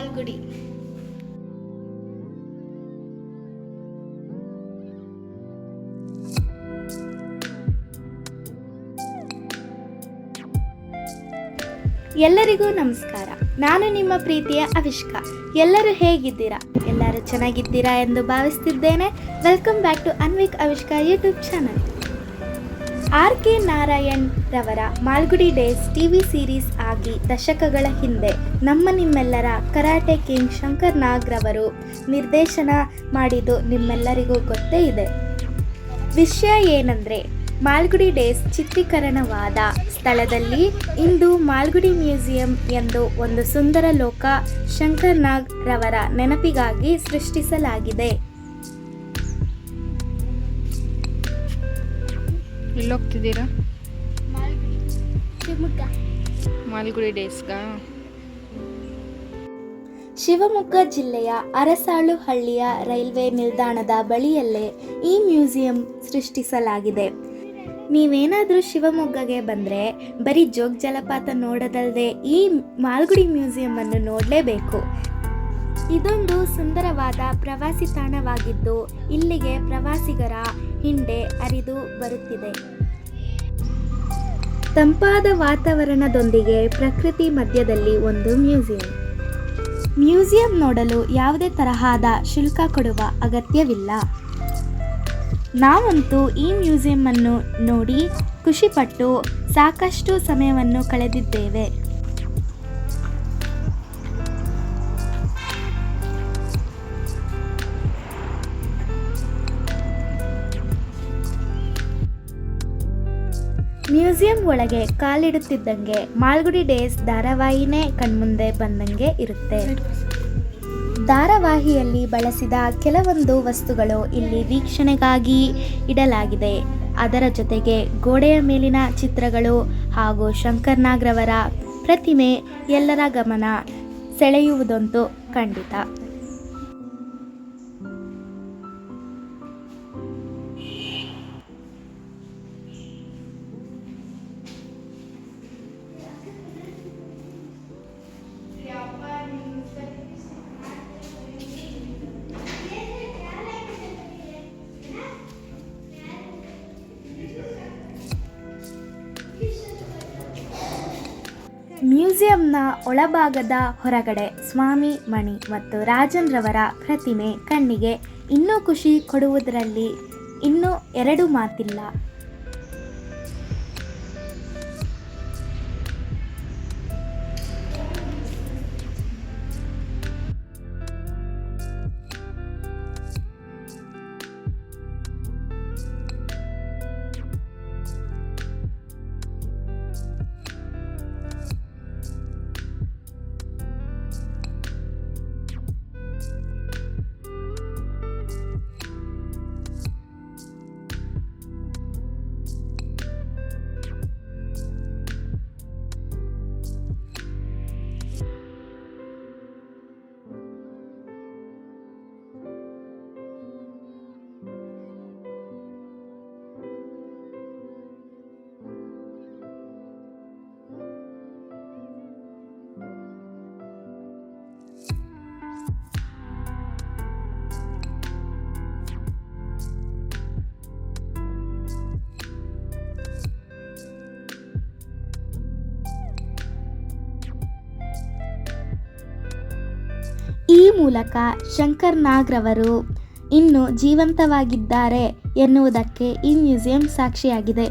ಮಾಲ್ಗುಡಿ. ಎಲ್ಲರಿಗೂ ನಮಸ್ಕಾರ. ನಾನು ನಿಮ್ಮ ಪ್ರೀತಿಯ ಅವಿಷ್ಕಾ. ಎಲ್ಲರೂ ಹೇಗಿದ್ದೀರಾ? ಎಲ್ಲರೂ ಚೆನ್ನಾಗಿದ್ದೀರಾ ಎಂದು ಭಾವಿಸ್ತಿದ್ದೇನೆ. Welcome back to Anvik Avishka YouTube channel. R K. Narayan ರವರ ಮಾಲ್ಗುಡಿ ಡೇಸ್ ಟಿವಿ ಸೀರೀಸ್ ಆಗಿ ದಶಕಗಳ ಹಿಂದೆ ನಿಮ್ಮೆಲ್ಲರ ಕರಾಟೆ ಕಿಂಗ್ ಶಂಕರ್ ನಾಗ್ ರವರು ನಿರ್ದೇಶನ ಮಾಡಿದ್ದು ನಿಮ್ಮೆಲ್ಲರಿಗೂ ಗೊತ್ತೇ ಇದೆ. ವಿಷಯ ಏನಂದರೆ, ಮಾಲ್ಗುಡಿ ಡೇಸ್ ಚಿತ್ರೀಕರಣವಾದ ಸ್ಥಳದಲ್ಲಿ ಇಂದು ಮಾಲ್ಗುಡಿ ಮ್ಯೂಸಿಯಂ ಎಂದು ಒಂದು ಸುಂದರ ಲೋಕ ಶಂಕರ್ ನಾಗ್ ರವರ ನೆನಪಿಗಾಗಿ ಸೃಷ್ಟಿಸಲಾಗಿದೆ. ಎಲ್ಲೋಗ್ತಿದ್ದೀರಾ? ಮಾಲ್ಗುಡಿ ಡೇಸ್ಗಾ? ಶಿವಮೊಗ್ಗ ಜಿಲ್ಲೆಯ ಅರಸಾಳು ಹಳ್ಳಿಯ ರೈಲ್ವೆ ನಿಲ್ದಾಣದ ಬಳಿಯಲ್ಲೇ ಈ ಮ್ಯೂಸಿಯಂ ಸೃಷ್ಟಿಸಲಾಗಿದೆ. ನೀವೇನಾದರೂ ಶಿವಮೊಗ್ಗಗೆ ಬಂದರೆ ಬರೀ ಜೋಗ ಜಲಪಾತ ನೋಡೋದಲ್ಲದೆ ಈ ಮಾಲ್ಗುಡಿ ಮ್ಯೂಸಿಯಂ ಅನ್ನು ನೋಡಲೇಬೇಕು. ಇದೊಂದು ಸುಂದರವಾದ ಪ್ರವಾಸಿ ತಾಣವಾಗಿದ್ದು ಇಲ್ಲಿಗೆ ಪ್ರವಾಸಿಗರ ಹಿಂಡೆ ಹರಿದು ಬರುತ್ತಿದೆ. ತಂಪಾದ ವಾತಾವರಣದೊಂದಿಗೆ ಪ್ರಕೃತಿ ಮಧ್ಯದಲ್ಲಿ ಒಂದು ಮ್ಯೂಸಿಯಂ ನೋಡಲು ಯಾವುದೇ ತರಹದ ಶುಲ್ಕ ಕೊಡುವ ಅಗತ್ಯವಿಲ್ಲ. ನಾವಂತೂ ಈ ಮ್ಯೂಸಿಯಂ ಅನ್ನು ನೋಡಿ ಖುಷಿಪಟ್ಟು ಸಾಕಷ್ಟು ಸಮಯವನ್ನು ಕಳೆದಿದ್ದೇವೆ. ಮ್ಯೂಸಿಯಂ ಒಳಗೆ ಕಾಲಿಡುತ್ತಿದ್ದಂಗೆ ಮಾಲ್ಗುಡಿ ಡೇಸ್ ಧಾರಾವಾಹಿನೇ ಕಣ್ಮುಂದೆ ಬಂದಂಗೆ ಇರುತ್ತೆ. ಧಾರಾವಾಹಿಯಲ್ಲಿ ಬಳಸಿದ ಕೆಲವೊಂದು ವಸ್ತುಗಳು ಇಲ್ಲಿ ವೀಕ್ಷಣೆಗಾಗಿ ಇಡಲಾಗಿದೆ. ಅದರ ಜೊತೆಗೆ ಗೋಡೆಯ ಮೇಲಿನ ಚಿತ್ರಗಳು ಹಾಗೂ ಶಂಕರ್ ನಾಗ್ ರವರ ಪ್ರತಿಮೆ ಎಲ್ಲರ ಗಮನ ಸೆಳೆಯುವುದಂತೂ ಖಂಡಿತ. ಮ್ಯೂಸಿಯಂನ ಒಳಭಾಗದ ಹೊರಗಡೆ ಸ್ವಾಮಿ ಮಣಿ ಮತ್ತು ರಾಜನ್ ರವರ ಪ್ರತಿಮೆ ಕಣ್ಣಿಗೆ ಇನ್ನೂ ಖುಷಿ ಕೊಡುವುದರಲ್ಲಿ ಇನ್ನೂ ಎರಡು ಮಾತಿಲ್ಲ. ಈ ಮೂಲಕ ಶಂಕರ್ ನಾಗ್ ರವರು ಇನ್ನೂ ಜೀವಂತವಾಗಿದ್ದಾರೆ ಎನ್ನುವುದಕ್ಕೆ ಈ ಮ್ಯೂಸಿಯಂ ಸಾಕ್ಷಿಯಾಗಿದೆ.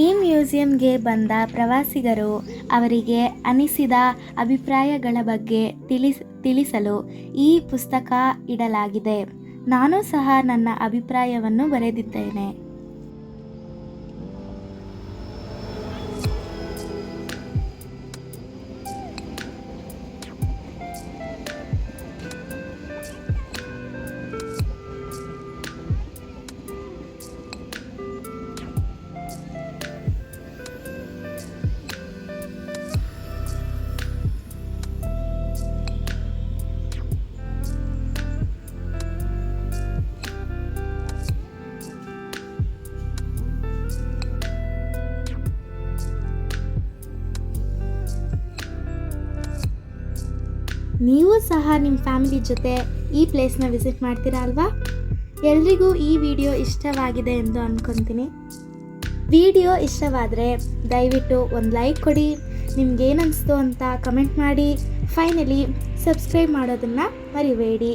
ಈ ಮ್ಯೂಸಿಯಂಗೆ ಬಂದ ಪ್ರವಾಸಿಗರು ಅವರಿಗೆ ಅನಿಸಿದ ಅಭಿಪ್ರಾಯಗಳ ಬಗ್ಗೆ ತಿಳಿಸಲು ಈ ಪುಸ್ತಕ ಇಡಲಾಗಿದೆ. ನಾನು ಸಹ ನನ್ನ ಅಭಿಪ್ರಾಯವನ್ನು ಬರೆದಿದ್ದೇನೆ. ನೀವು ಸಹ ನಿಮ್ಮ ಫ್ಯಾಮಿಲಿ ಜೊತೆ ಈ ಪ್ಲೇಸ್ನ ವಿಸಿಟ್ ಮಾಡ್ತೀರಾ ಅಲ್ವಾ? ಎಲ್ರಿಗೂ ಈ ವಿಡಿಯೋ ಇಷ್ಟವಾಗಿದೆ ಎಂದು ಅಂದ್ಕೊತೀನಿ. ವಿಡಿಯೋ ಇಷ್ಟವಾದರೆ ದಯವಿಟ್ಟು ಒಂದು ಲೈಕ್ ಕೊಡಿ, ನಿಮ್ಗೇನಿಸ್ತು ಅಂತ ಕಮೆಂಟ್ ಮಾಡಿ, ಫೈನಲಿ ಸಬ್ಸ್ಕ್ರೈಬ್ ಮಾಡೋದನ್ನು ಮರಿಬೇಡಿ.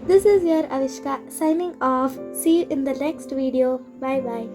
This is your Avishka signing off. See you in the next video. Bye bye.